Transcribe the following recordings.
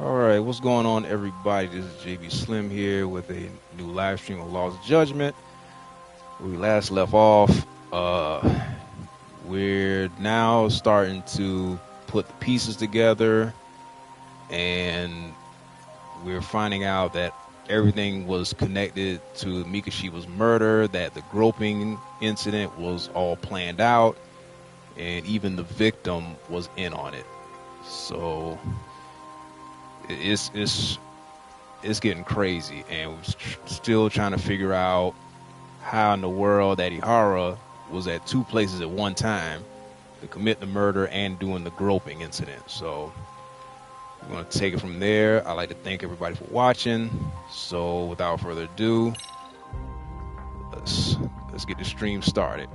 All right, what's going on, everybody? This is JB Slim here with a new live stream of Laws of Judgment. Where we last left off, we're now starting to put the pieces together, and we're finding out that everything was connected to Mikoshiba's murder, that the groping incident was all planned out, and even the victim was in on it. So it's getting crazy, and we're still trying to figure out how in the world that Ihara was at two places at one time to commit the murder and doing the groping incident. So we're going to take it from there. I'd like to thank everybody for watching. So without further ado, let's get the stream started.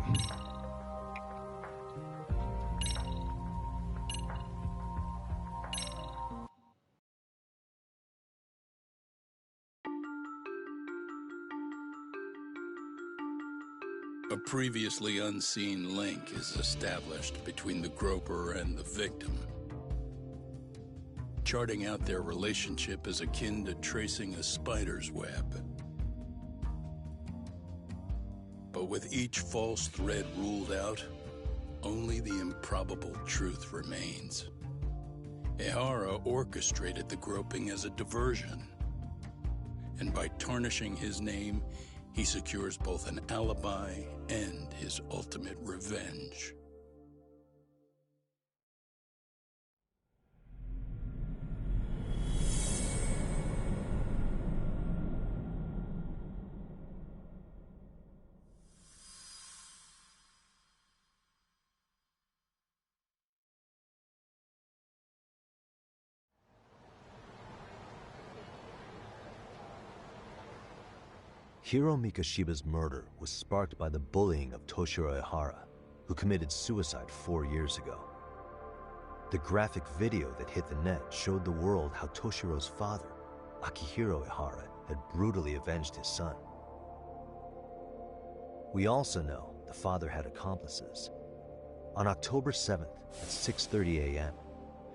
A previously unseen link is established between the groper and the victim. Charting out their relationship is akin to tracing a spider's web. But with each false thread ruled out, only the improbable truth remains. Ihara orchestrated the groping as a diversion, and by tarnishing his name, he secures both an alibi and his ultimate revenge. Hiro Mikoshiba's murder was sparked by the bullying of Toshiro Ihara, who committed suicide 4 years ago. The graphic video that hit the net showed the world how Toshiro's father, Akihiro Ihara, had brutally avenged his son. We also know the father had accomplices. On October 7th at 6:30 a.m.,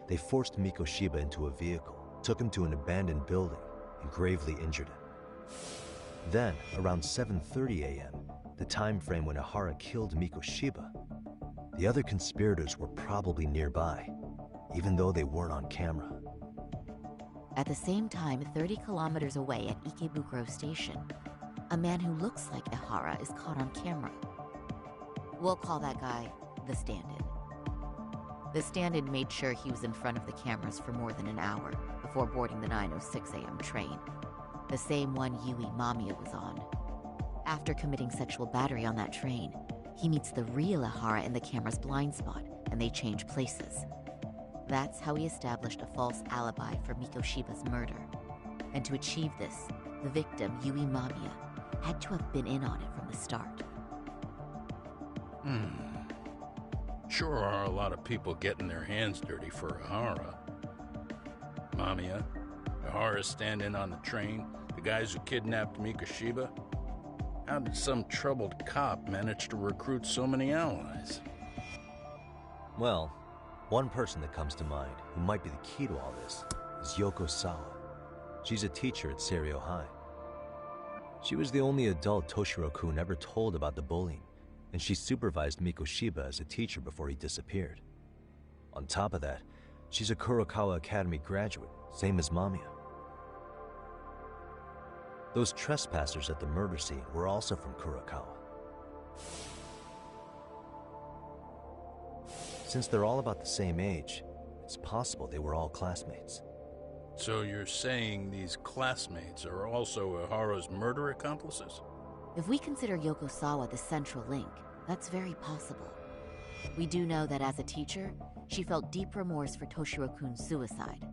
they forced Mikoshiba into a vehicle, took him to an abandoned building, and gravely injured him. Then, around 7:30 a.m., the time frame when Ihara killed Mikoshiba, the other conspirators were probably nearby, even though they weren't on camera. At the same time, 30 kilometers away at Ikebukuro Station, a man who looks like Ihara is caught on camera. We'll call that guy the stand-in. The stand-in made sure he was in front of the cameras for more than an hour before boarding the 9:06 a.m. train. The same one Yui Mamiya was on. After committing sexual battery on that train, he meets the real Ihara in the camera's blind spot, and they change places. That's how he established a false alibi for Mikoshiba's murder. And to achieve this, the victim, Yui Mamiya, had to have been in on it from the start. Sure are a lot of people getting their hands dirty for Ihara. Mamiya, Ihara's stand-in on the train, the guys who kidnapped Mikoshiba. How did some troubled cop manage to recruit so many allies? Well, one person that comes to mind who might be the key to all this is Yoko Sawa. She's a teacher at Seiryo High. She was the only adult Toshiro-kun ever told about the bullying, and she supervised Mikoshiba as a teacher before he disappeared. On top of that, she's a Kurokawa Academy graduate, same as Mamiya. Those trespassers at the murder scene were also from Kurokawa. Since they're all about the same age, it's possible they were all classmates. So you're saying these classmates are also Ihara's murder accomplices? If we consider Yoko Sawa the central link, that's very possible. We do know that as a teacher, she felt deep remorse for Toshiro-kun's suicide.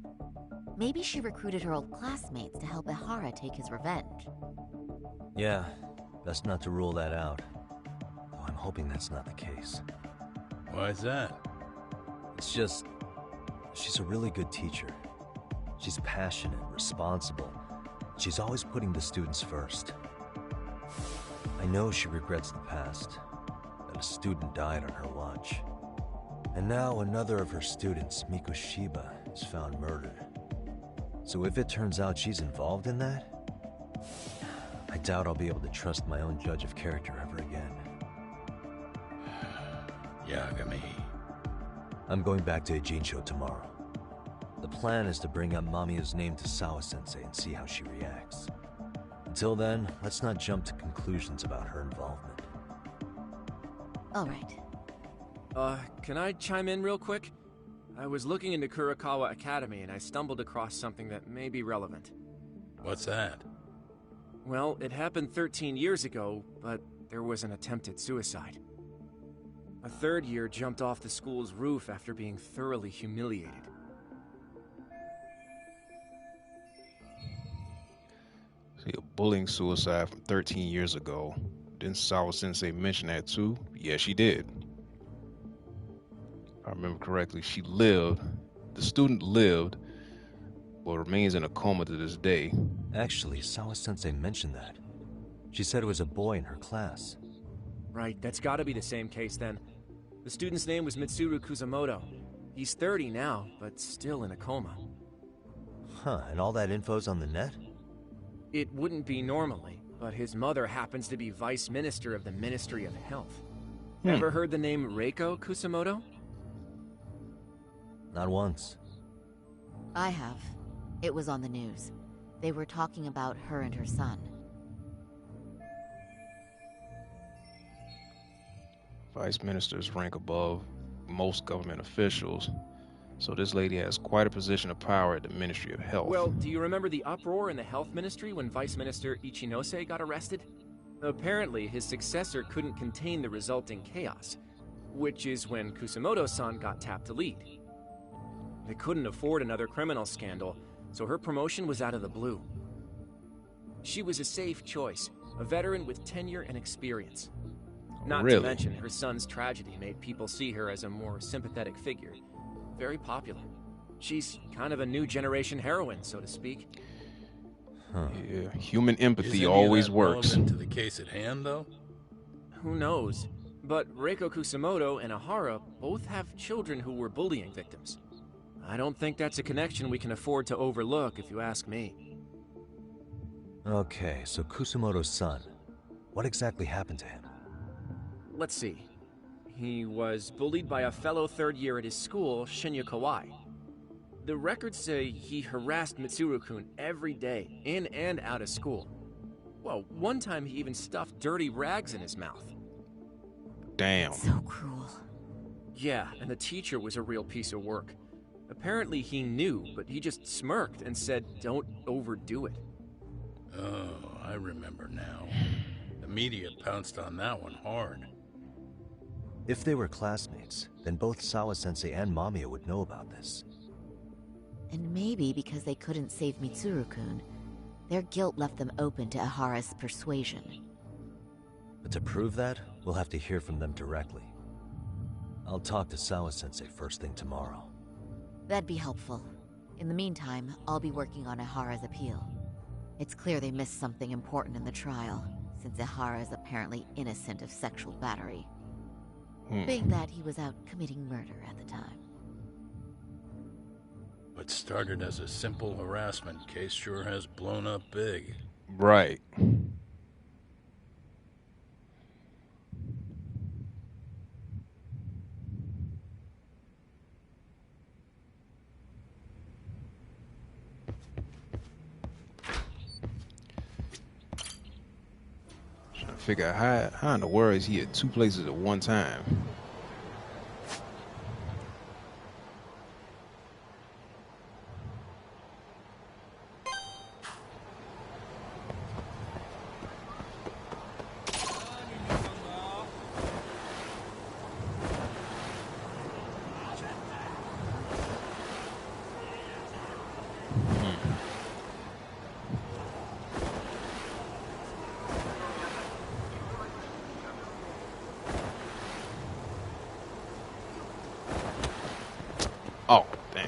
Maybe she recruited her old classmates to help Ihara take his revenge. Yeah, best not to rule that out. Though I'm hoping that's not the case. Why's that? It's just, she's a really good teacher. She's passionate, responsible. She's always putting the students first. I know she regrets the past, that a student died on her watch. And now another of her students, Mikoshiba, is found murdered. So if it turns out she's involved in that, I doubt I'll be able to trust my own judge of character ever again. Yagami. I'm going back to Ijincho tomorrow. The plan is to bring up Mamiya's name to Sawa-sensei and see how she reacts. Until then, let's not jump to conclusions about her involvement. All right. Can I chime in real quick? I was looking into Kurakawa Academy and I stumbled across something that may be relevant. What's that? Well, it happened 13 years ago, but there was an attempted suicide. A third year jumped off the school's roof after being thoroughly humiliated. See, a bullying suicide from 13 years ago. Didn't Sawa-sensei mention that too? Yeah, she did. If I remember correctly, she lived. The student lived, but remains in a coma to this day. Actually, Sawa-sensei mentioned that. She said it was a boy in her class. Right, that's gotta be the same case then. The student's name was Mitsuru Kusamoto. He's 30 now, but still in a coma. Huh, and all that info's on the net? It wouldn't be normally, but his mother happens to be Vice Minister of the Ministry of Health. Ever heard the name Reiko Kusamoto? Not once. I have. It was on the news. They were talking about her and her son. Vice ministers rank above most government officials, so this lady has quite a position of power at the Ministry of Health. Well, do you remember the uproar in the Health Ministry when Vice Minister Ichinose got arrested? Apparently, his successor couldn't contain the resulting chaos, which is when Kusamoto-san got tapped to lead. They couldn't afford another criminal scandal, so her promotion was out of the blue. She was a safe choice, a veteran with tenure and experience. Not Really? to mention, her son's tragedy made people see her as a more sympathetic figure. Very popular. She's kind of a new generation heroine, so to speak. Huh. Yeah, human Is empathy any of always that works. relevant to the case at hand, though? Who knows? But Reiko Kusamoto and Ahara both have children who were bullying victims. I don't think that's a connection we can afford to overlook, if you ask me. Okay, so Kusamoto's son. What exactly happened to him? Let's see. He was bullied by a fellow third year at his school, Shinya Kawai. The records say he harassed Mitsuru-kun every day, in and out of school. Well, one time he even stuffed dirty rags in his mouth. Damn. So cruel. Yeah, and the teacher was a real piece of work. Apparently he knew, but he just smirked and said, "Don't overdo it." Oh, I remember now. The media pounced on that one hard. If they were classmates, then both Sawa-sensei and Mamiya would know about this. And maybe because they couldn't save Mitsuru-kun, their guilt left them open to Ahara's persuasion. But to prove that, we'll have to hear from them directly. I'll talk to Sawa-sensei first thing tomorrow. That'd be helpful. In the meantime, I'll be working on Ahara's appeal. It's clear they missed something important in the trial, since Ahara is apparently innocent of sexual battery. Being that he was out committing murder at the time. What started as a simple harassment case sure has blown up big. Right. Trying to figure out how in the world is he at two places at one time. Oh, dang.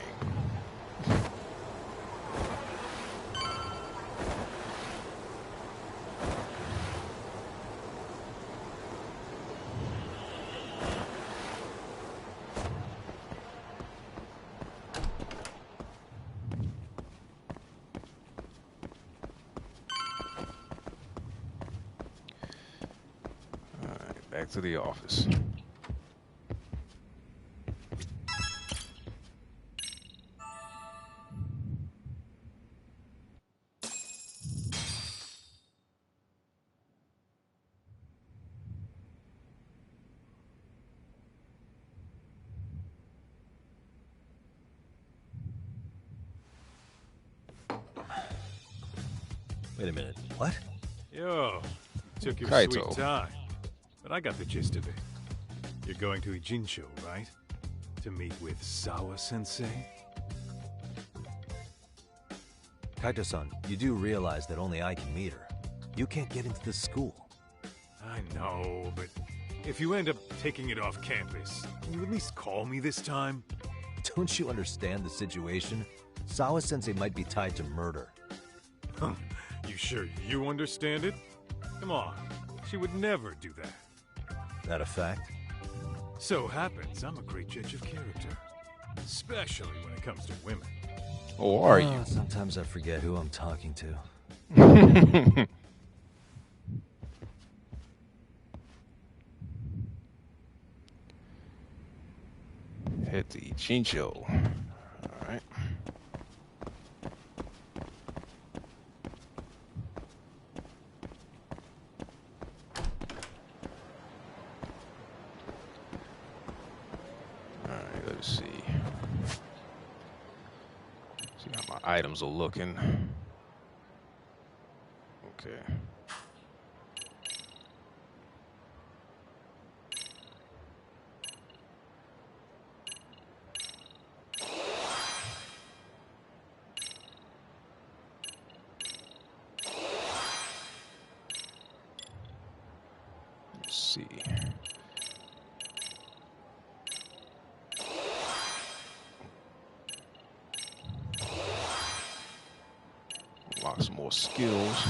Back to the office. Wait a minute. What? Yo, took your Kaito. sweet time. But I got the gist of it. You're going to Ijincho, right? To meet with Sawa-sensei? Kaito-san, you do realize that only I can meet her. You can't get into the school. I know, but if you end up taking it off campus, can you at least call me this time? Don't you understand the situation? Sawa-sensei might be tied to murder. Huh. You sure you understand it? Come on, she would never do that. That a fact? So happens I'm a great judge of character. Especially when it comes to women. Oh, are you? Sometimes I forget who I'm talking to. Head to Ichincho. Alright. Alright, let's see. See how my items are looking. Okay. Let's see. Unlock some more skills.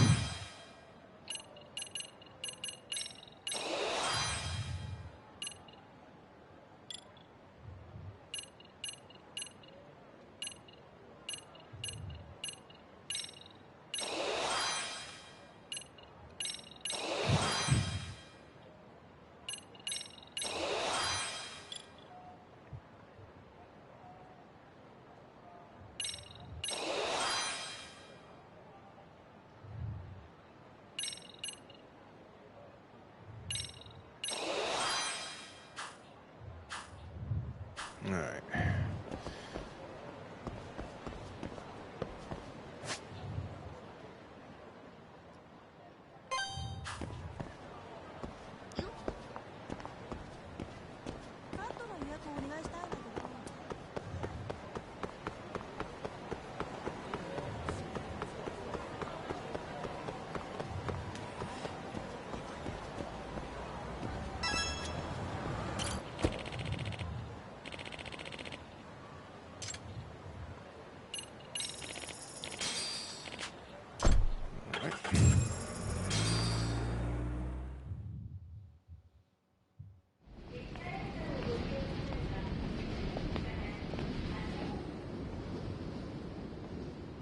All right.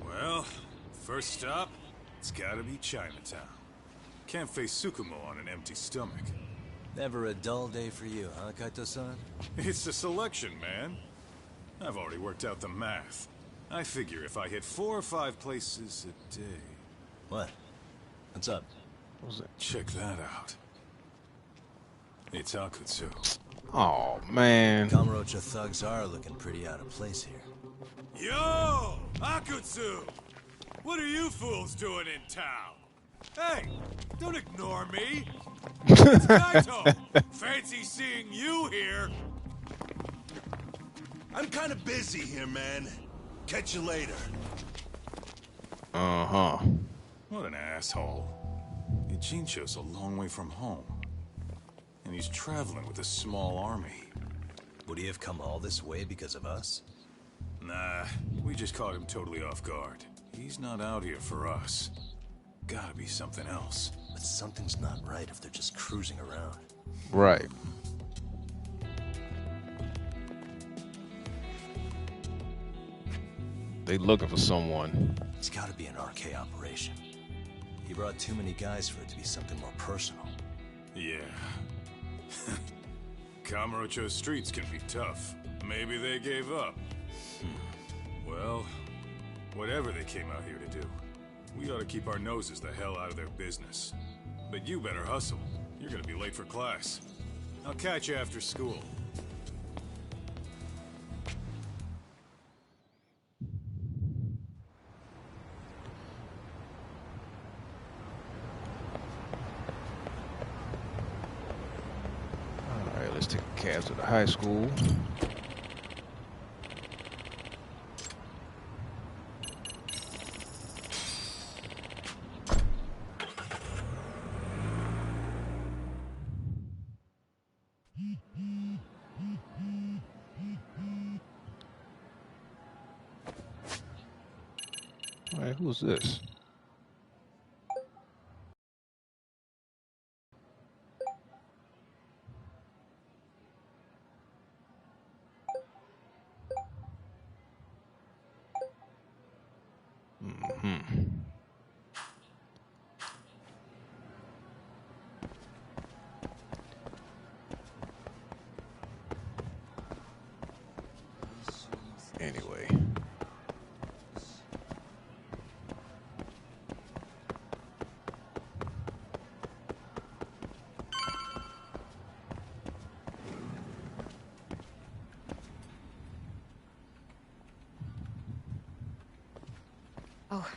Well, first stop, it's gotta be Chinatown. Can't face Tsukumo on an empty stomach. Never a dull day for you, huh, Kaito-san? It's the selection, man. I've already worked out the math. I figure if I hit 4 or 5 places a day... What? What's up? What was it? Check that out. It's Akutsu. Oh man. Kamurocho thugs are looking pretty out of place here. Yo! Akutsu! What are you fools doing in town? Hey, don't ignore me! It's Kaito! Fancy seeing you here! I'm kind of busy here, man. Catch you later. Uh-huh. What an asshole. Ichincho's a long way from home. And he's traveling with a small army. Would he have come all this way because of us? Nah, we just caught him totally off guard. He's not out here for us. Gotta be something else. But something's not right if they're just cruising around. Right. They looking for someone. It's gotta be an RK operation. He brought too many guys for it to be something more personal. Yeah. Kamurocho streets can be tough. Maybe they gave up. Well, whatever they came out here to do, we ought to keep our noses the hell out of their business. But you better hustle. You're gonna be late for class. I'll catch you after school. Alright, let's take a cab to the high school. Alright, who's this? Anyway. Oh,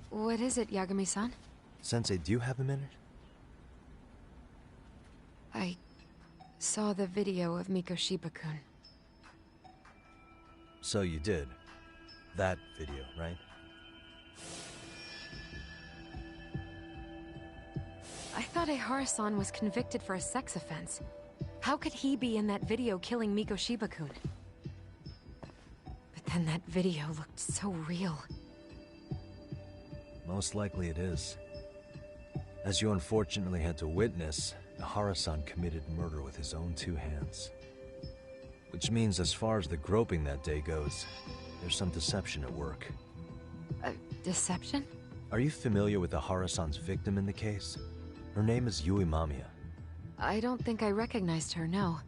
what is it, Yagami-san? Sensei, do you have a minute? I saw the video of Mikoshiba-kun. So you did. That video, right? I thought Ehara-san was convicted for a sex offense. How could he be in that video killing Mikoshiba-kun? But then that video looked so real. Most likely it is. As you unfortunately had to witness, Ehara-san committed murder with his own two hands. Which means as far as the groping that day goes, there's some deception at work. Deception? Are you familiar with Ehara-san's victim in the case? Her name is Yui Mamiya. I don't think I recognized her, no.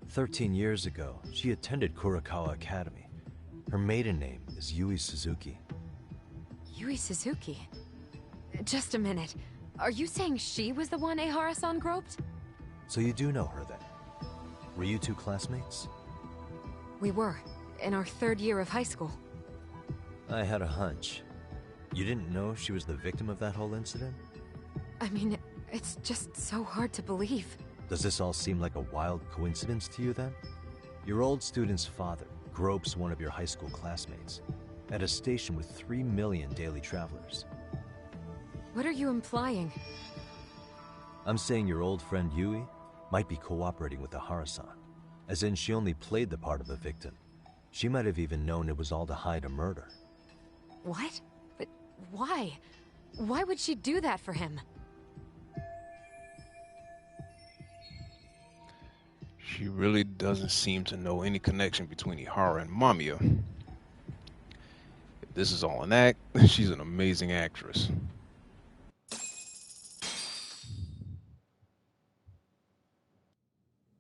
13 years ago, she attended Kurakawa Academy. Her maiden name is Yui Suzuki. Yui Suzuki? Just a minute. Are you saying she was the one Ehara-san groped? So you do know her then? Were you two classmates? We were, in our third year of high school. I had a hunch. You didn't know she was the victim of that whole incident? I mean, it's just so hard to believe. Does this all seem like a wild coincidence to you then? Your old student's father gropes one of your high school classmates at a station with 3 million daily travelers. What are you implying? I'm saying your old friend Yui might be cooperating with Ehara-san, as in she only played the part of a victim. She might have even known it was all to hide a murder. What? But why? Why would she do that for him? She really doesn't seem to know any connection between Ehara and Mamiya. If this is all an act, she's an amazing actress.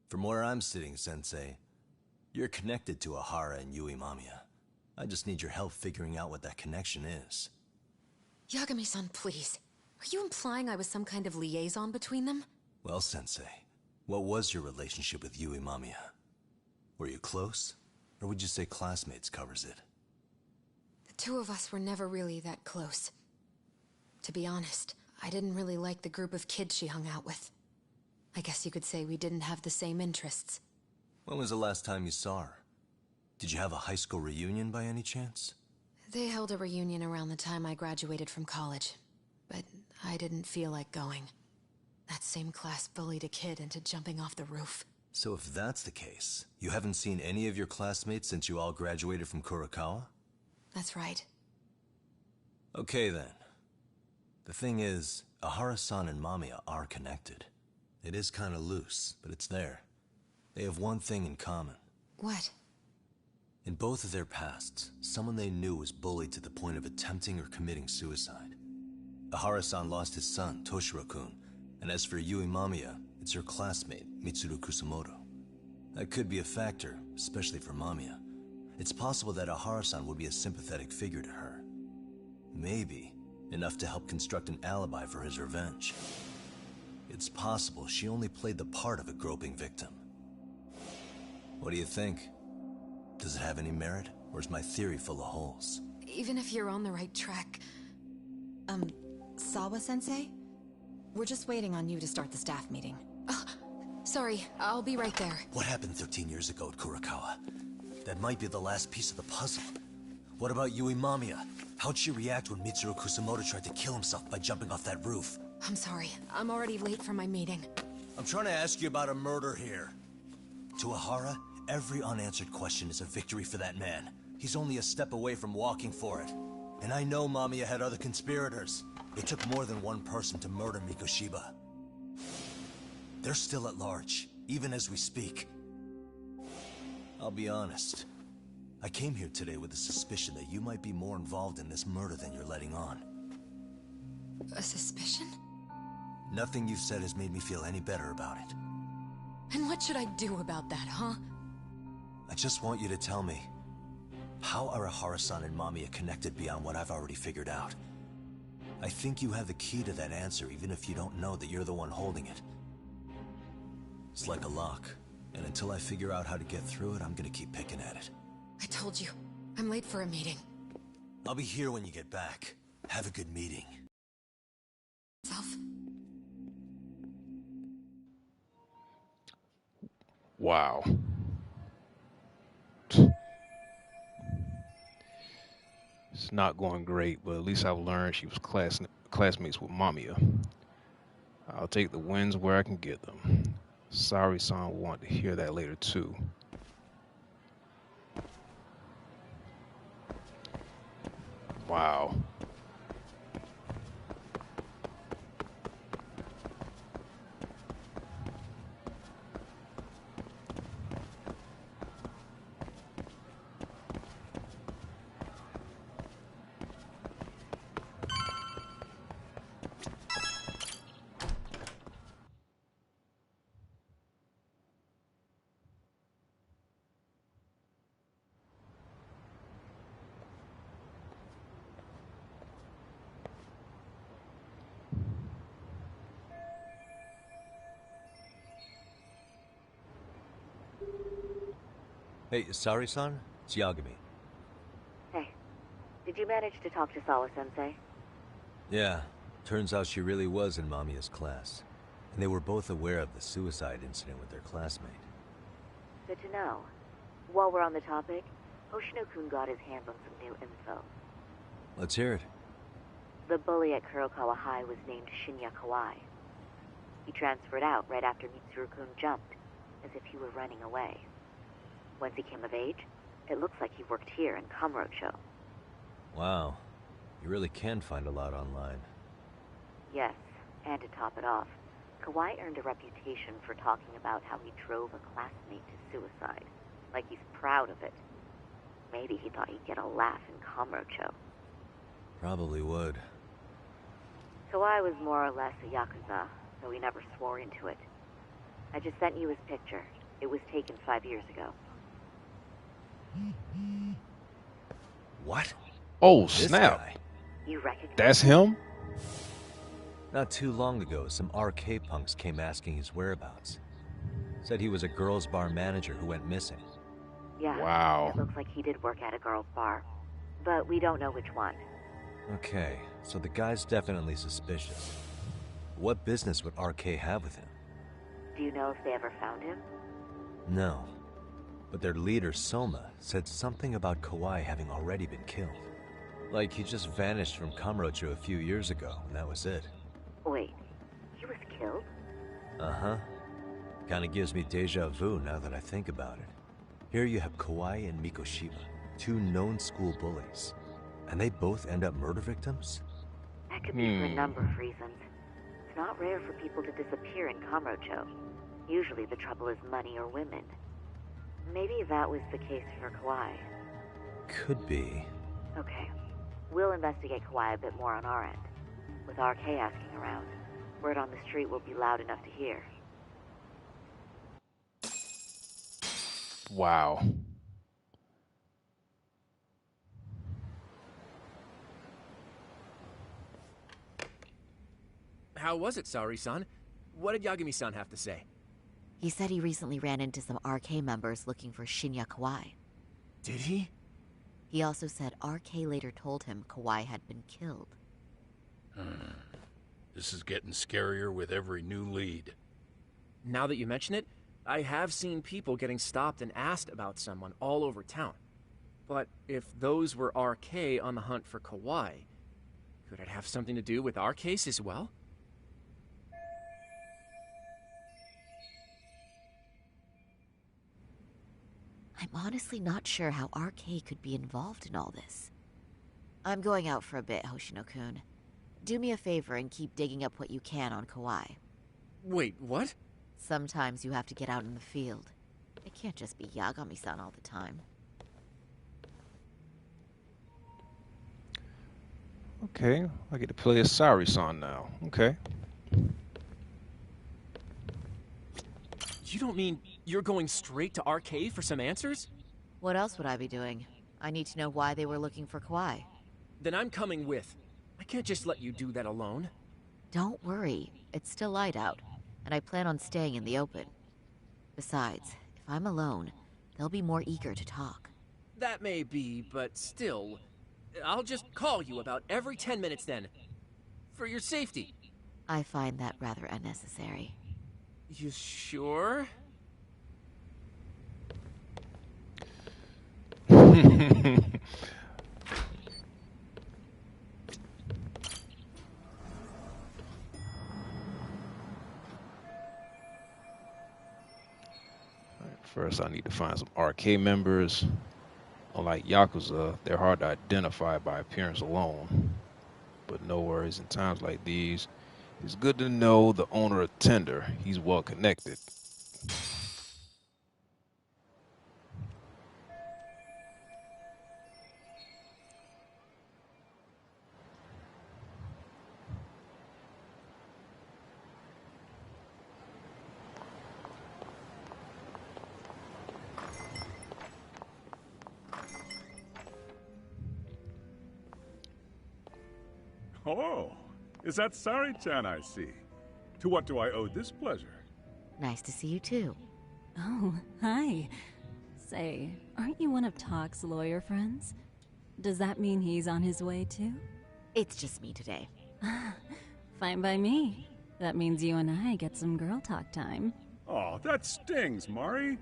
From where I'm sitting, Sensei, you're connected to Ehara and Yui Mamiya. I just need your help figuring out what that connection is. Yagami-san, please. Are you implying I was some kind of liaison between them? Well, Sensei, what was your relationship with Yui Mamiya? Were you close? Or would you say classmates covers it? The two of us were never really that close. To be honest, I didn't really like the group of kids she hung out with. I guess you could say we didn't have the same interests. When was the last time you saw her? Did you have a high school reunion by any chance? They held a reunion around the time I graduated from college, but I didn't feel like going. That same class bullied a kid into jumping off the roof. So if that's the case, you haven't seen any of your classmates since you all graduated from Kurakawa? That's right. Okay then. The thing is, Ehara-san and Mamiya are connected. It is kinda loose, but it's there. They have one thing in common. What? In both of their pasts, someone they knew was bullied to the point of attempting or committing suicide. Ehara-san lost his son, Toshiro-kun, and as for Yui Mamiya, It's her classmate, Mitsuru Kusamoto. That could be a factor, especially for Mamiya. It's possible that Ihara-san would be a sympathetic figure to her. Maybe enough to help construct an alibi for his revenge. It's possible she only played the part of a groping victim. What do you think? Does it have any merit, or is my theory full of holes? Even if you're on the right track... Sawa-sensei? We're just waiting on you to start the staff meeting. Oh, sorry, I'll be right there. What happened 13 years ago at Kurakawa? That might be the last piece of the puzzle. What about Yui Mamiya? How'd she react when Mitsuru Kusamoto tried to kill himself by jumping off that roof? I'm sorry, I'm already late for my meeting. I'm trying to ask you about a murder here. To Ihara, every unanswered question is a victory for that man. He's only a step away from walking for it. And I know Mamiya had other conspirators. It took more than one person to murder Mikoshiba. They're still at large, even as we speak. I'll be honest. I came here today with the suspicion that you might be more involved in this murder than you're letting on. A suspicion? Nothing you've said has made me feel any better about it. And what should I do about that, huh? I just want you to tell me, how are Ihara-san and Mamiya connected beyond what I've already figured out? I think you have the key to that answer, even if you don't know that you're the one holding it. It's like a lock, and until I figure out how to get through it, I'm gonna keep picking at it. I told you, I'm late for a meeting. I'll be here when you get back. Have a good meeting. Self. Wow. It's not going great, but at least I've learned she was classmates with Mamiya. I'll take the wins where I can get them. Sari-san will want to hear that later too. Wow. Hey, Sari-san? It's Yagami. Hey, did you manage to talk to Sawa-sensei? Yeah, turns out she really was in Mamiya's class. And they were both aware of the suicide incident with their classmate. Good to know. While we're on the topic, Hoshino-kun got his hands on some new info. Let's hear it. The bully at Kurokawa High was named Shinya Kawai. He transferred out right after Mitsuru-kun jumped, as if he were running away. Once he came of age, it looks like he worked here in Kamurocho. Wow. You really can find a lot online. Yes, and to top it off, Kawai earned a reputation for talking about how he drove a classmate to suicide. Like he's proud of it. Maybe he thought he'd get a laugh in Kamurocho. Probably would. Kawai was more or less a Yakuza, though he never swore into it. I just sent you his picture. It was taken 5 years ago. What? Oh, This snap. guy? You recognize That's him? Not too long ago, some RK punks came asking his whereabouts. Said he was a girls' bar manager who went missing. Yeah, Wow. it looks like he did work at a girl's bar. But we don't know which one. Okay, so the guy's definitely suspicious. What business would RK have with him? Do you know if they ever found him? No. But their leader, Soma, said something about Kawai having already been killed. Like he just vanished from Kamurocho a few years ago, and that was it. Wait, he was killed? Uh-huh. Kinda gives me deja vu now that I think about it. Here you have Kawai and Mikoshiba, two known school bullies. And they both end up murder victims? That could be for a number of reasons. It's not rare for people to disappear in Kamurocho. Usually the trouble is money or women. Maybe that was the case for Kawai. Could be. Okay. We'll investigate Kawai a bit more on our end. With RK asking around, word on the street will be loud enough to hear. Wow. How was it, Saori-san? What did Yagami-san have to say? He said he recently ran into some RK members looking for Shinya Kawai. Did he? He also said RK later told him Kawai had been killed. This is getting scarier with every new lead. Now that you mention it, I have seen people getting stopped and asked about someone all over town. But if those were RK on the hunt for Kawai, could it have something to do with our case as well? I'm honestly not sure how RK could be involved in all this. I'm going out for a bit, Hoshino-kun. Do me a favor and keep digging up what you can on Kawai. Wait, what? Sometimes you have to get out in the field. It can't just be Yagami-san all the time. Okay, I get to play a Saori-san now. Okay. You don't mean you're going straight to RK for some answers? What else would I be doing? I need to know why they were looking for Kawhi. Then I'm coming with. I can't just let you do that alone. Don't worry, it's still light out, and I plan on staying in the open. Besides, if I'm alone, they'll be more eager to talk. That may be, but still, I'll just call you about every 10 minutes then. For your safety. I find that rather unnecessary. You sure? First, I need to find some RK members. Unlike Yakuza, they're hard to identify by appearance alone. But no worries, in times like these, it's good to know the owner of Tender. He's well connected. Oh, is that Sari-chan I see? To what do I owe this pleasure? Nice to see you too. Oh, hi. Say, aren't you one of Talk's lawyer friends? Does that mean he's on his way too? It's just me today. Fine by me. That means you and I get some girl talk time. Oh, that stings, Mari.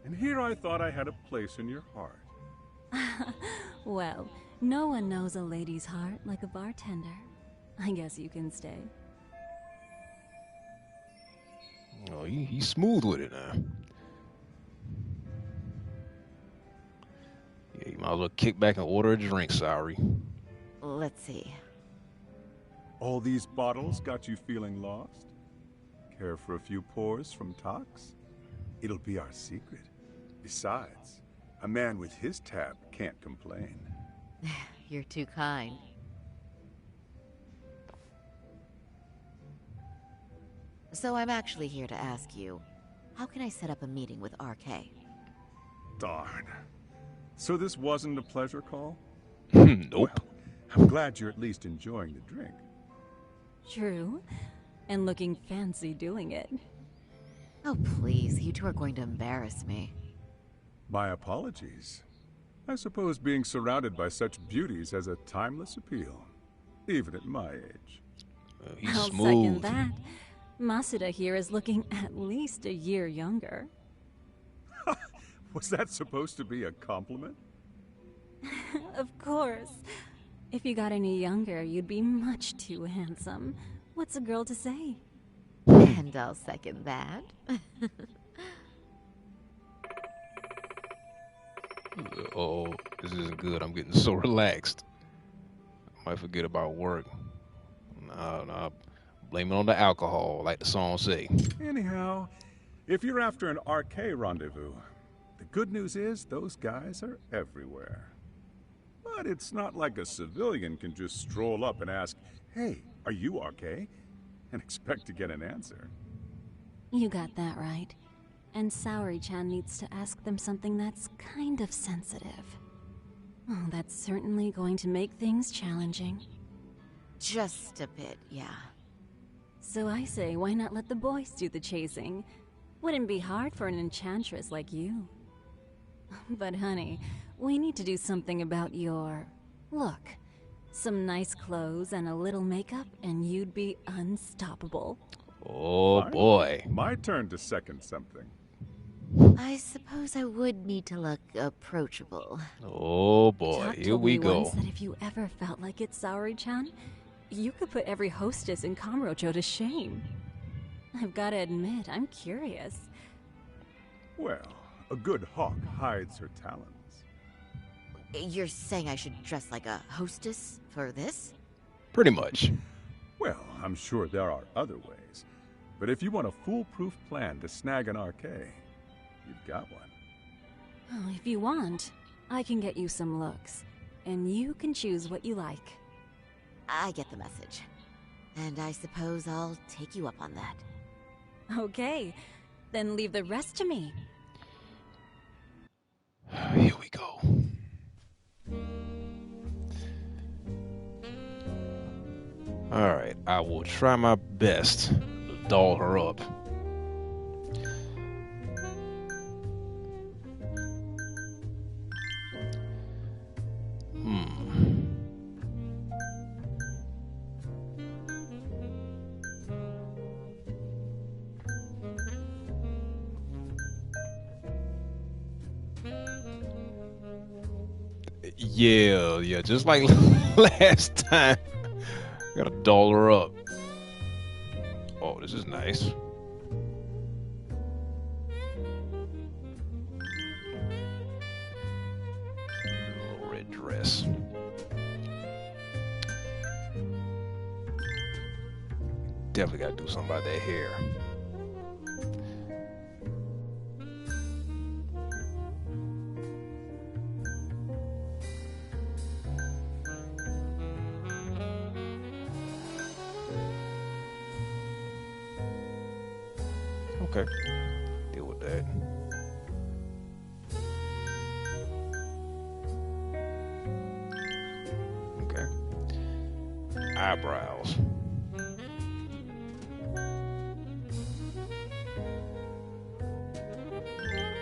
And here I thought I had a place in your heart. Well, no one knows a lady's heart like a bartender. I guess you can stay. Oh, he's smooth with it now. Yeah, you might as well kick back and order a drink, Saori. Let's see. All these bottles got you feeling lost? Care for a few pours from Tox? It'll be our secret. Besides, a man with his tab can't complain. You're too kind. So I'm actually here to ask you, how can I set up a meeting with RK? Darn. So this wasn't a pleasure call? Nope. Well, I'm glad you're at least enjoying the drink. True. And looking fancy doing it. Oh please, you two are going to embarrass me. My apologies. I suppose being surrounded by such beauties has a timeless appeal, even at my age. He's I'll smooth. second that. Masuda here is looking at least a year younger. Was that supposed to be a compliment? Of course. If you got any younger, you'd be much too handsome. What's a girl to say? And I'll second that. Oh, this isn't good. I'm getting so relaxed. I might forget about work. No, blame it on the alcohol, like the song say. Anyhow, if you're after an RK rendezvous, the good news is those guys are everywhere. But it's not like a civilian can just stroll up and ask, "Hey, are you RK?" and expect to get an answer. You got that right. and Saori-chan needs to ask them something that's kind of sensitive. Oh, that's certainly going to make things challenging. Just a bit, yeah. So I say, why not let the boys do the chasing? Wouldn't be hard for an enchantress like you. But honey, we need to do something about your look. Some nice clothes and a little makeup, and you'd be unstoppable. Oh boy. My turn to second something. I suppose I would need to look approachable. Oh boy, Jack here told we me go. once that if you ever felt like it, Saori-chan, you could put every hostess in Kamurocho to shame. I've got to admit, I'm curious. Well, a good hawk hides her talons. You're saying I should dress like a hostess for this? Pretty much. Well, I'm sure there are other ways. But if you want a foolproof plan to snag an RK, you've got one. Oh, if you want, I can get you some looks, and you can choose what you like. I get the message. And I suppose I'll take you up on that. Okay, then leave the rest to me. Here we go. Alright, I will try my best to doll her up. Yeah, just like last time. Gotta doll her up. Oh, this is nice. Little red dress. Definitely gotta do something about that hair. Okay, deal with that. Okay, eyebrows.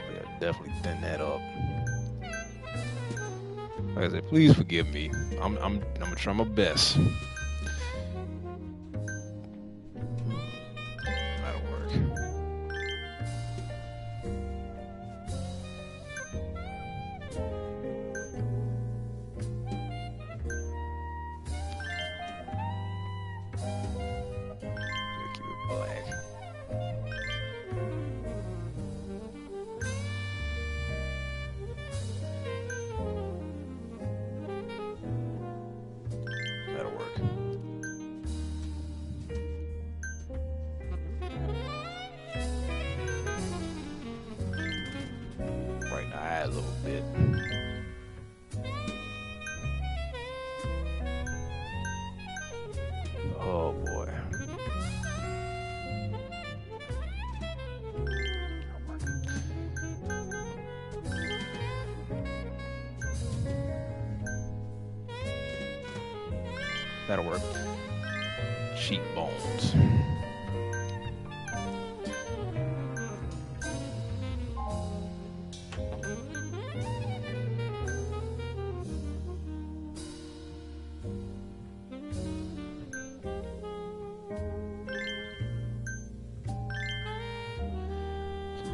Yeah, definitely thin that up. Like I said, please forgive me. I'm gonna try my best. That'll work. Keep it black. That'll work. Right in the eye a little bit. Oh boy. That'll work. Cheekbones.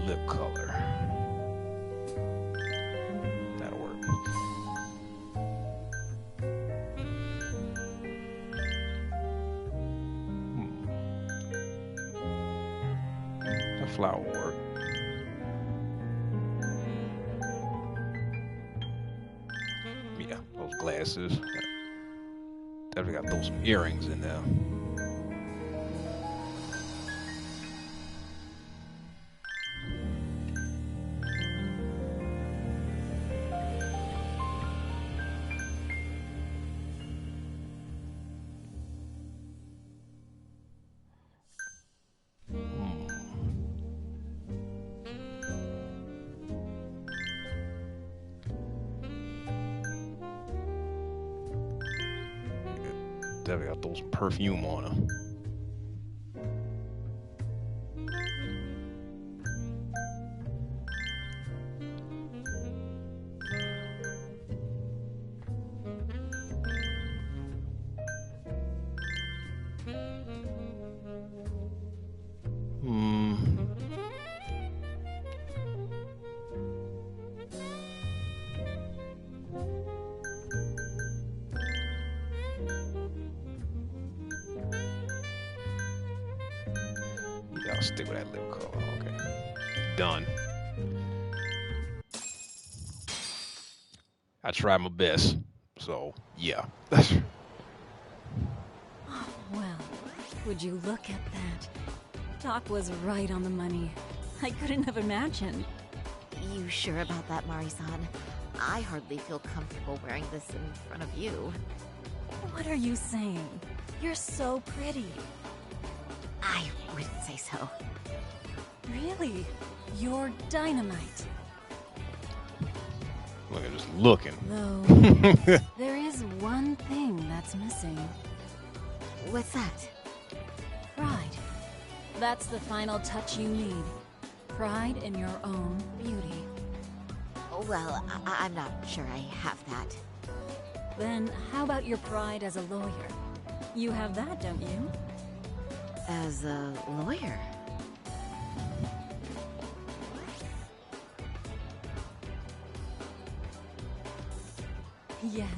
Lip color. That'll work. That flower will work. Yeah, those glasses. Definitely got to throw some earrings in there. Definitely gotta throw some perfume on her. I'll stick with that lip color. Okay. Done. I tried my best. So, yeah. Oh, well, would you look at that? Doc was right on the money. I couldn't have imagined. You sure about that, Mari-san? I hardly feel comfortable wearing this in front of you. What are you saying? You're so pretty. I wouldn't say so. Really? You're dynamite. Look at just looking. Though, there is one thing that's missing. What's that? Pride. That's the final touch you need. Pride in your own beauty. Well, I'm not sure I have that. Then how about your pride as a lawyer? You have that, don't you? As a lawyer? Yes,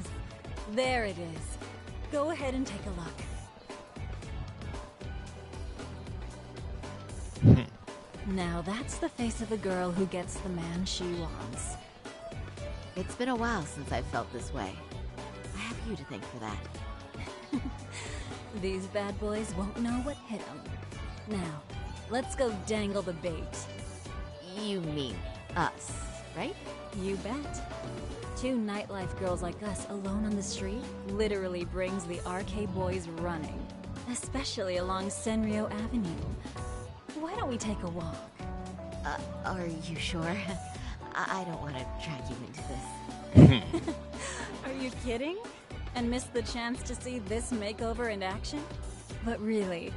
there it is. Go ahead and take a look. Now that's the face of a girl who gets the man she wants. It's been a while since I've felt this way. I have you to thank for that. These bad boys won't know what hit them. Now, let's go dangle the bait. You mean us, right? You bet. Two nightlife girls like us alone on the street literally brings the RK boys running. Especially along Senryo Avenue. Why don't we take a walk? Are you sure? I don't want to drag you into this. Are you kidding? And miss the chance to see this makeover in action? But really,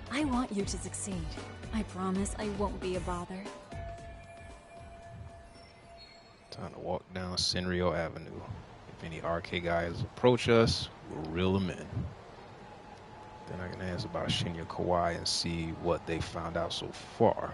I want you to succeed. I promise I won't be a bother. Time to walk down Senryo Avenue. If any RK guys approach us, we'll reel them in. Then I can ask about Shinya Kawai and see what they found out so far.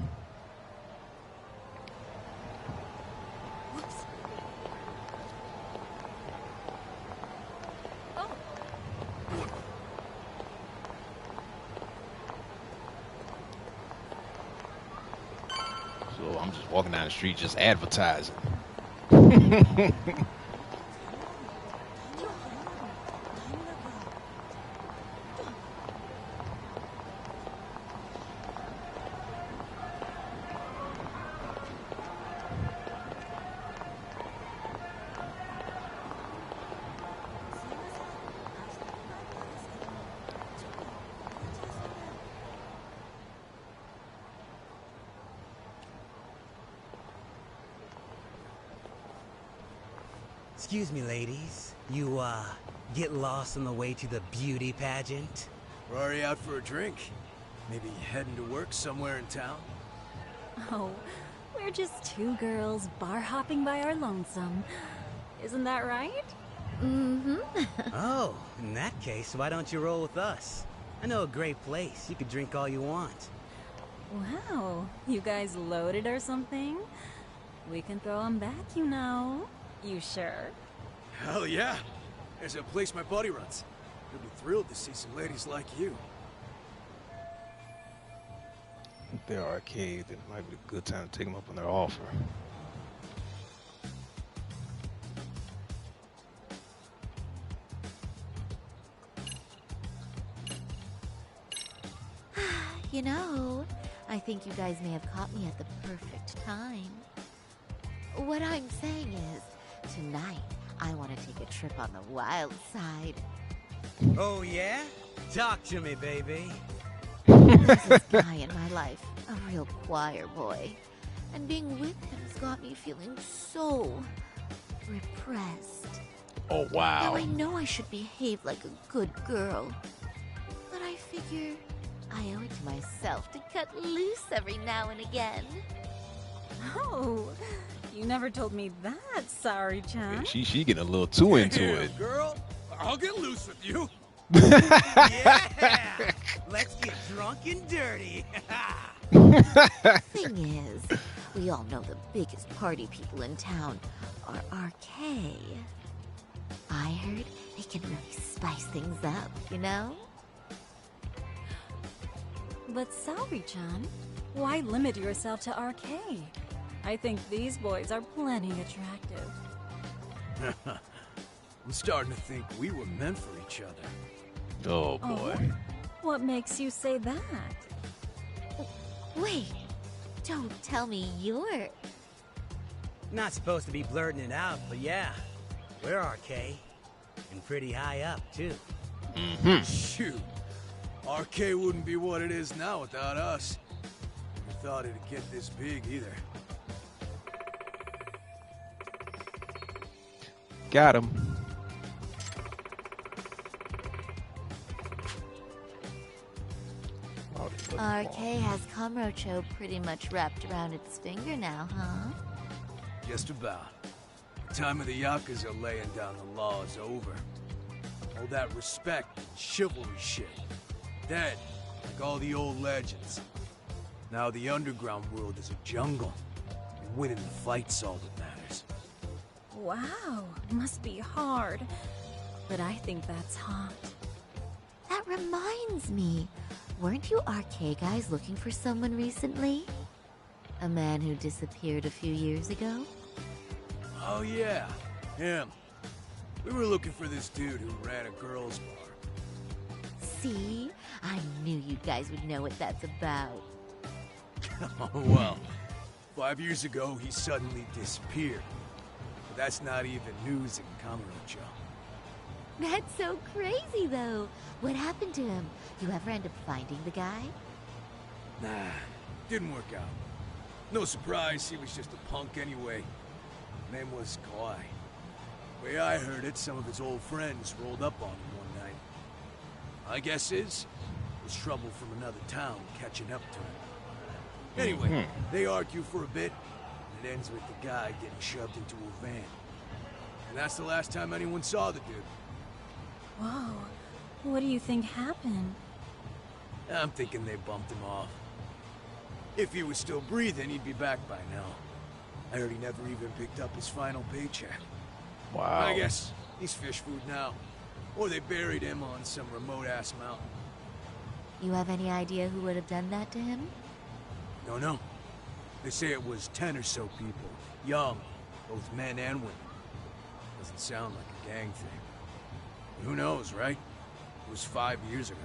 So I'm just walking down the street just advertising. Excuse me, ladies. You, get lost on the way to the beauty pageant? We're already out for a drink. Maybe heading to work somewhere in town? Oh, we're just two girls bar hopping by our lonesome. Isn't that right? Mm-hmm. Oh, in that case, why don't you roll with us? I know a great place. You could drink all you want. Wow, you guys loaded or something? We can throw them back, you know. You sure? Hell yeah! There's a place my buddy runs. He'll be thrilled to see some ladies like you. If they're arcade, then it might be a good time to take them up on their offer. You know, I think you guys may have caught me at the perfect time. What I'm saying is, tonight, I want to take a trip on the wild side. Oh, yeah? Talk to me, baby. There's this guy in my life, a real choir boy. And being with him has got me feeling so repressed. Oh, Now wow. I know I should behave like a good girl, but I figure I owe it to myself to cut loose every now and again. Oh, you never told me that, Saori-chan. She getting a little too into Damn, it. girl, I'll get loose with you. Yeah! Let's get drunk and dirty. Thing is, we all know the biggest party people in town are RK. I heard they can really spice things up, you know? But Saori-chan, why limit yourself to RK? I think these boys are plenty attractive. I'm starting to think we were meant for each other. Oh, boy. Oh, what makes you say that? Wait, don't tell me you're... Not supposed to be blurting it out, but yeah, we're RK. And pretty high up, too. Mm-hmm. Shoot. RK wouldn't be what it is now without us. Never thought it'd get this big either. Got him. RK has Kamurocho pretty much wrapped around its finger now, huh? Just about. The time of the Yakuza laying down the law is over. All that respect and chivalry shit. Dead, like all the old legends. Now the underground world is a jungle. And winning the fight's all that matters. Wow, must be hard. But I think that's hot. That reminds me. Weren't you RK guys looking for someone recently? A man who disappeared a few years ago? Oh yeah, him. We were looking for this dude who ran a girls' bar. See? I knew you guys would know what that's about. Oh well. 5 years ago, he suddenly disappeared. But that's not even news in Kamurocho. That's so crazy, though. What happened to him? You ever end up finding the guy? Nah, didn't work out. No surprise, he was just a punk anyway. Name was Kawhi. Way I heard it, some of his old friends rolled up on him one night. My guess is, it was trouble from another town catching up to him. Anyway, they argue for a bit, and it ends with the guy getting shoved into a van. And that's the last time anyone saw the dude. Whoa, what do you think happened? I'm thinking they bumped him off. If he was still breathing, he'd be back by now. I heard he never even picked up his final paycheck. Wow. I guess he's fish food now. Or they buried him on some remote-ass mountain. You have any idea who would have done that to him? No. They say it was 10 or so people. Young, both men and women. Doesn't sound like a gang thing. Who knows, right? It was 5 years ago.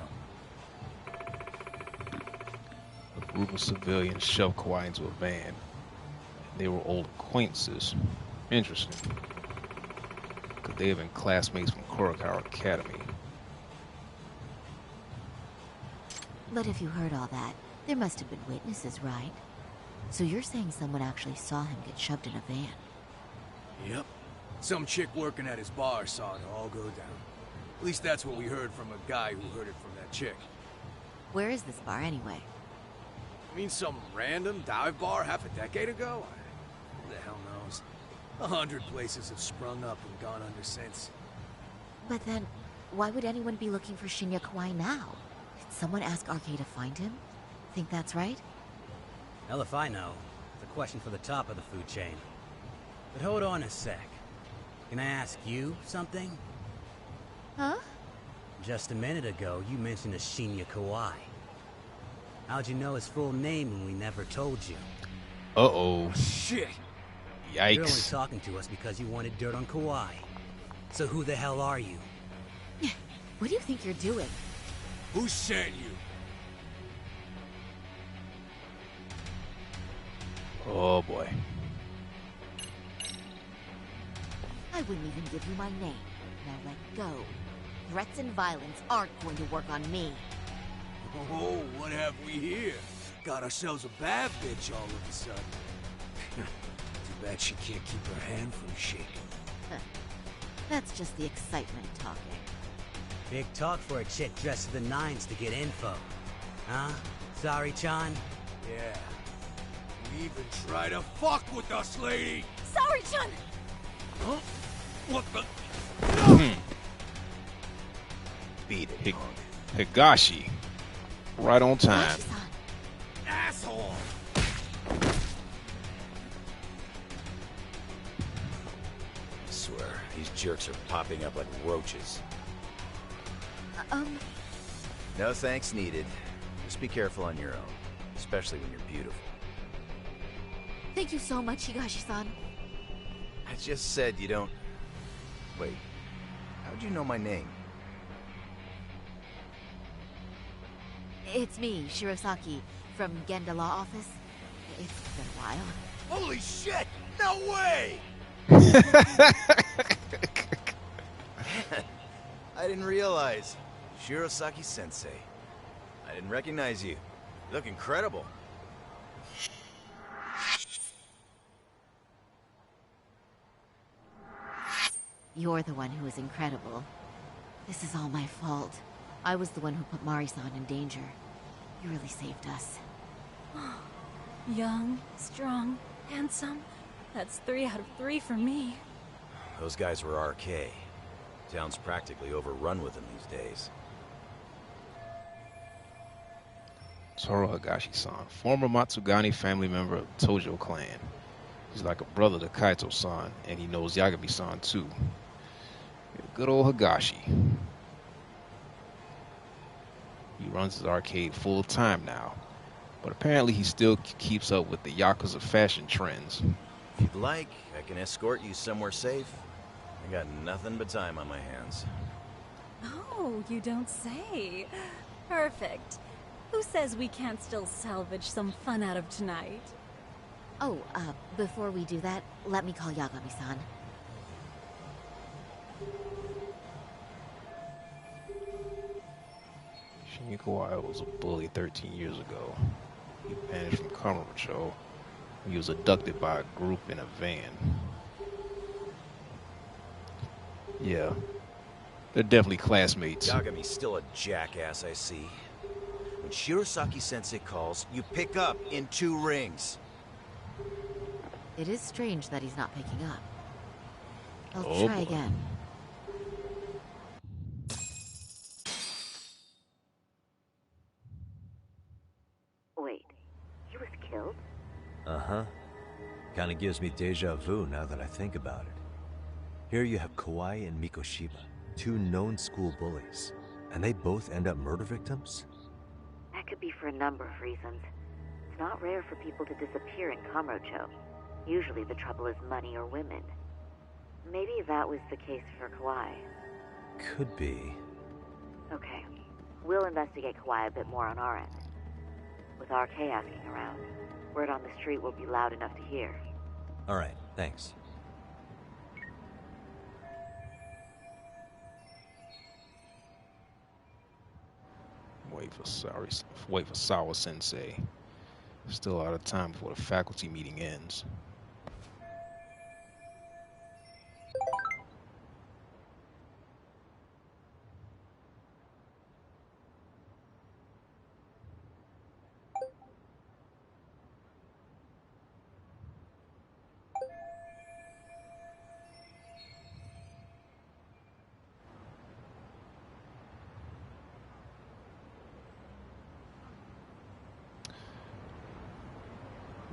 A group of civilians shoved Kawhi into a van. They were old acquaintances. Interesting. Could they have been classmates from Kurokawa Academy? But if you heard all that, there must have been witnesses, right? So you're saying someone actually saw him get shoved in a van? Yep. Some chick working at his bar saw it all go down. At least that's what we heard from a guy who heard it from that chick. Where is this bar anyway? I mean, some random dive bar half a decade ago? Who the hell knows? 100 places have sprung up and gone under since. But then, why would anyone be looking for Shinya Kawai now? Did someone ask RK to find him? Think that's right? Hell if I know. It's a question for the top of the food chain. But hold on a sec. Can I ask you something? Huh? Just a minute ago, you mentioned a Shinya Kawai. How'd you know his full name when we never told you? Uh-oh. Shit! Yikes. You're only talking to us because you wanted dirt on Kawhi. So who the hell are you? What do you think you're doing? Who sent you? Oh, boy. I wouldn't even give you my name. Now let go. Threats and violence aren't going to work on me. Oh, what have we here? Got ourselves a bad bitch all of a sudden. Too bad she can't keep her hand from shaking. That's just the excitement talking. Big talk for a chick dressed to the nines to get info. Huh? Sorry, Chan? Yeah. You even try to fuck with us, lady! Sorry, Chun! Huh? What the? Beat it, Higashi. Right on time. Asshole! I swear, these jerks are popping up like roaches. No thanks needed. Just be careful on your own, especially when you're beautiful. Thank you so much, Higashi-san. I just said you don't... Wait, how'd you know my name? It's me, Shirosaki, from Genda Law Office. It's been a while. Holy shit! No way! I didn't realize. Shirosaki-sensei. I didn't recognize you. You look incredible. You're the one who is incredible. This is all my fault. I was the one who put Mari-san in danger. You really saved us. Young, strong, handsome. That's 3 out of 3 for me. Those guys were RK. Town's practically overrun with them these days. Toru Higashi-san, former Matsugani family member of the Tojo clan. He's like a brother to Kaito-san, and he knows Yagami-san too. Good old Higashi. He runs his arcade full time now, but apparently he still keeps up with the Yakuza fashion trends. If you'd like, I can escort you somewhere safe. I got nothing but time on my hands. Oh, you don't say. Perfect. Who says we can't still salvage some fun out of tonight? Oh, before we do that, let me call Yagami-san. Shinya Kawai was a bully 13 years ago. He vanished from Kamurocho. He was abducted by a group in a van. Yeah, they're definitely classmates. Yagami's still a jackass, I see. When Shirosaki-sensei calls, you pick up in 2 rings. It is strange that he's not picking up. I'll Oh, try boy. again. Wait, he was killed? Uh-huh. Kinda gives me deja vu now that I think about it. Here you have Kawai and Mikoshiba, 2 known school bullies, and they both end up murder victims? That could be for a number of reasons. It's not rare for people to disappear in Kamurocho. Usually the trouble is money or women. Maybe that was the case for Kawai. Could be. Okay, we'll investigate Kawai a bit more on our end. With RK asking around, word on the street will be loud enough to hear. Alright, thanks. Wait for Sawa Sensei. Still out of time before the faculty meeting ends.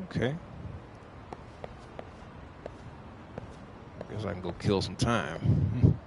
Okay. Guess I can go kill some time.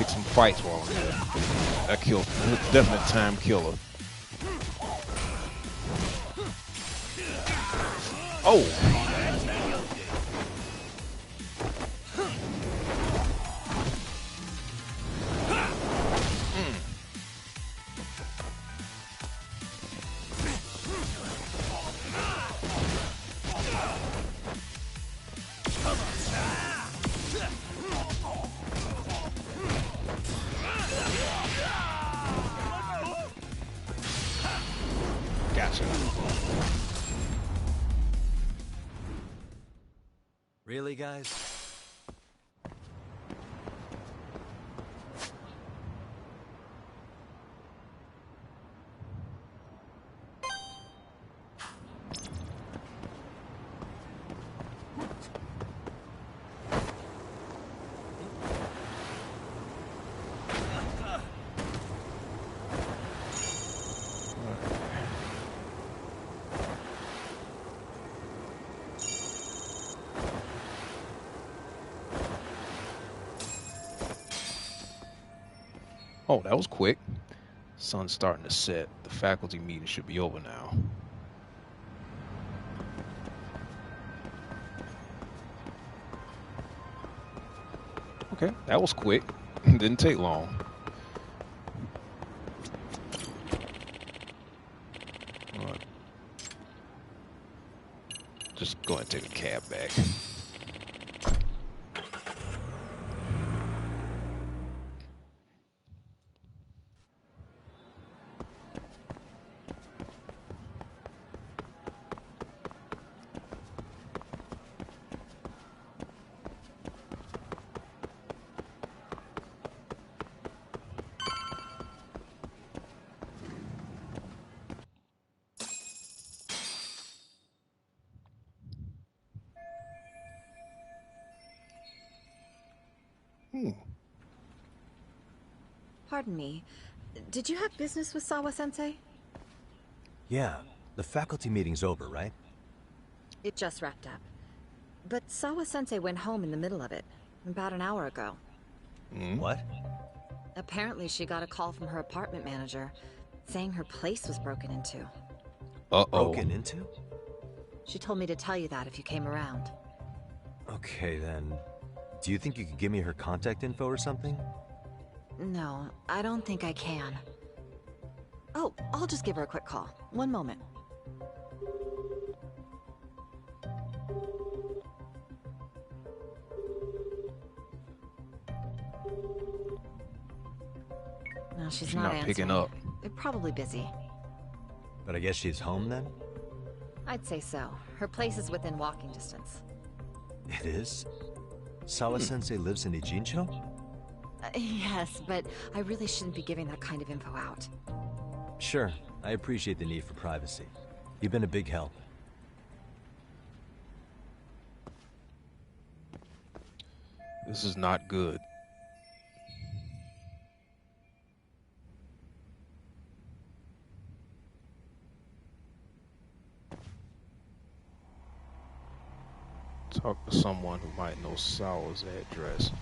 pick some fights while I'm here. That killed, definite time killer. Oh! Gotcha. Really, guys? Oh, that was quick. Sun's starting to set. The faculty meeting should be over now. Okay, that was quick. Didn't take long. All right. Just go ahead and take a cab back. Pardon me. Did you have business with Sawa-sensei? Yeah, the faculty meeting's over, right? It just wrapped up. But Sawa-sensei went home in the middle of it, about an hour ago. What? Apparently she got a call from her apartment manager, saying her place was broken into. Uh-oh. Broken into? She told me to tell you that if you came around. Okay, then. Do you think you could give me her contact info or something? No, I don't think I can. Oh, I'll just give her a quick call. One moment. No, she's not picking answering. up. They're probably busy. But I guess she's home then? I'd say so. Her place is within walking distance. It is? Sawa-sensei lives in Ijincho? Yes, but I really shouldn't be giving that kind of info out. Sure, I appreciate the need for privacy. You've been a big help. This is not good. Talk to someone who might know Sawa's address.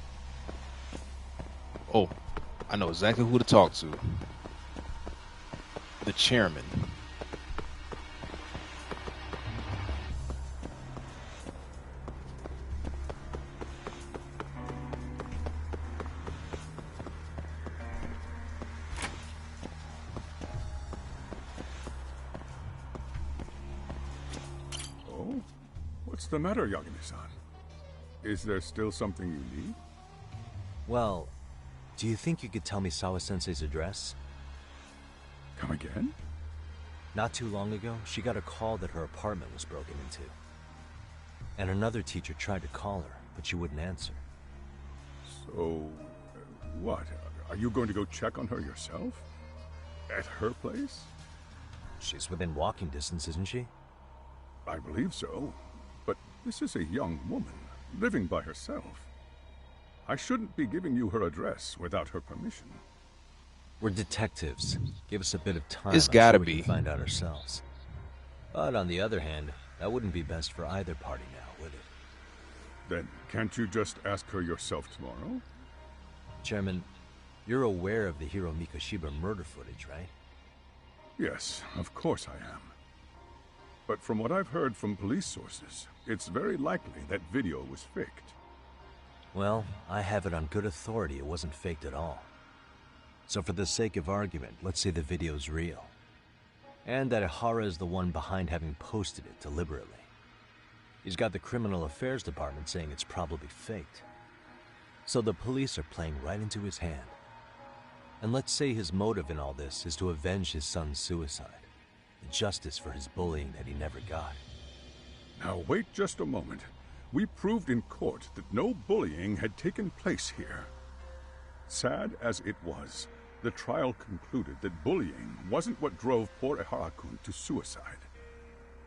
Oh, I know exactly who to talk to. The chairman. Oh? What's the matter, Yagami-san? Is there still something you need? Well, do you think you could tell me Sawa-sensei's address? Come again? Not too long ago, she got a call that her apartment was broken into. And another teacher tried to call her, but she wouldn't answer. So, what? Are you going to go check on her yourself? At her place? She's within walking distance, isn't she? I believe so. But this is a young woman, living by herself. I shouldn't be giving you her address without her permission. We're detectives. Give us a bit of time. It's gotta we be. can find out ourselves. But on the other hand, that wouldn't be best for either party now, would it? Then can't you just ask her yourself tomorrow? Chairman, You're aware of the Hiro Mikoshiba murder footage, right? Yes, of course I am. But from what I've heard from police sources, it's very likely that video was faked. Well, I have it on good authority it wasn't faked at all. So for the sake of argument, let's say the video's real. And that Ihara is the one behind having posted it deliberately. He's got the Criminal Affairs Department saying it's probably faked. So the police are playing right into his hand. And let's say his motive in all this is to avenge his son's suicide. The justice for his bullying that he never got. Now wait just a moment. We proved in court that no bullying had taken place here. Sad as it was, the trial concluded that bullying wasn't what drove poor Ihara-kun to suicide.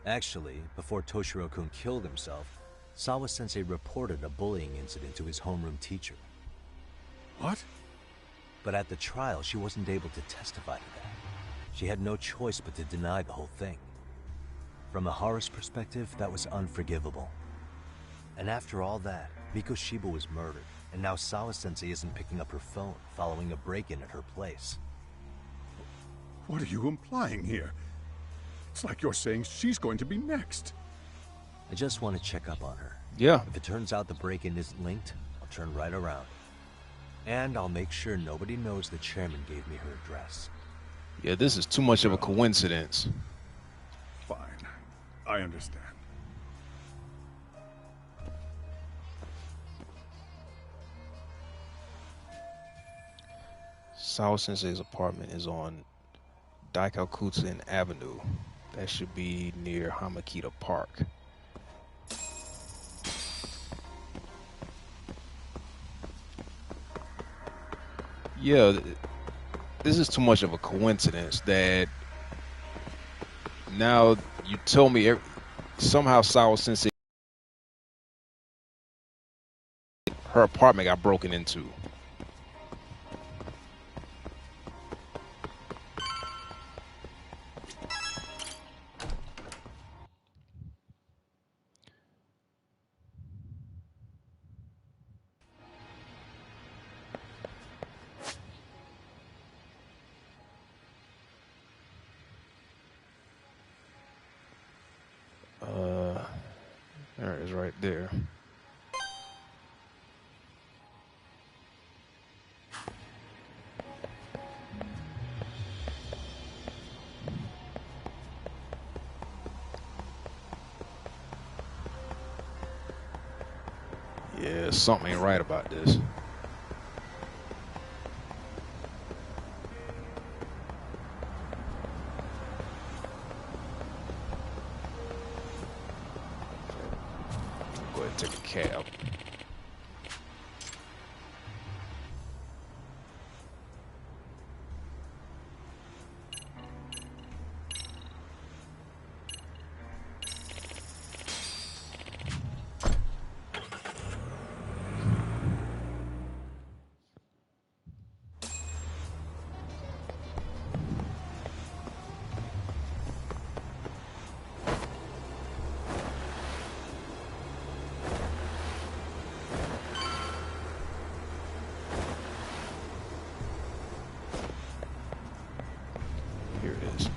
Actually, before Toshiro-kun killed himself, Sawa-sensei reported a bullying incident to his homeroom teacher. What? But at the trial, she wasn't able to testify to that. She had no choice but to deny the whole thing. From Ihara's perspective, that was unforgivable. And after all that, Mikoshiba was murdered, and now Sawa-sensei isn't picking up her phone following a break-in at her place. What are you implying here? It's like you're saying she's going to be next. I just want to check up on her. Yeah. If it turns out the break-in isn't linked, I'll turn right around. And I'll make sure nobody knows the chairman gave me her address. Yeah, this is too much of a coincidence. Fine. I understand. Sawa Sensei's apartment is on Daikaukutsu Avenue. That should be near Hamakita Park. Yeah, this is too much of a coincidence that now you tell me somehow Sawa Sensei, her apartment got broken into. There it is right there. Yeah, something ain't right about this. Go ahead and take a cab. Here it is.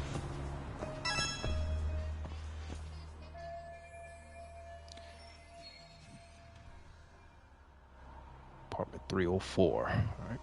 Apartment 304. All right.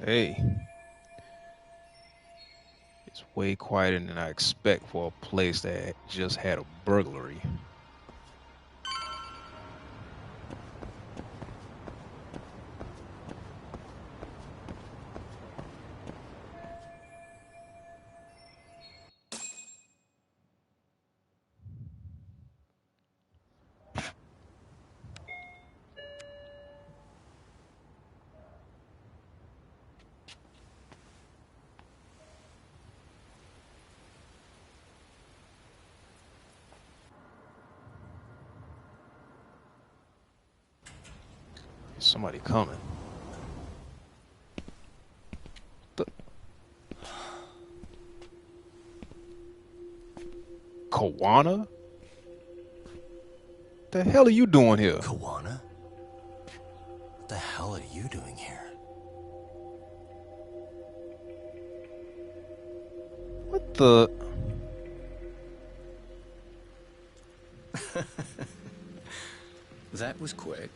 Hey, it's way quieter than I expect for a place that just had a burglary. Somebody coming. Kawana? The hell are you doing here? Kawana? What the hell are you doing here? What the? That was quick.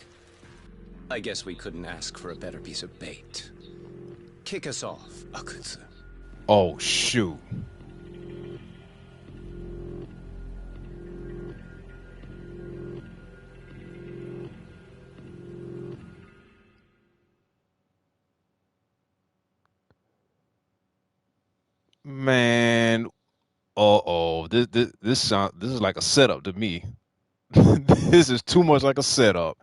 I guess we couldn't ask for a better piece of bait. Kick us off, Akutsu. Oh, shoot. Man, this is like a setup to me. This is too much like a setup.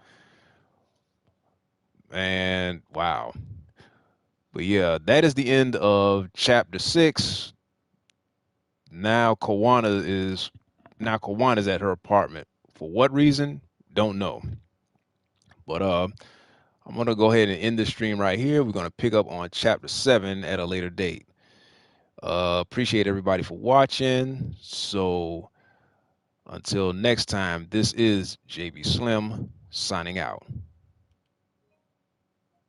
And wow. But yeah, that is the end of chapter 6. Now Kawana is at her apartment. For what reason? Don't know. But I'm gonna go ahead and end the stream right here. We're gonna pick up on chapter 7 at a later date. Appreciate everybody for watching. So until next time, this is JB Slim signing out.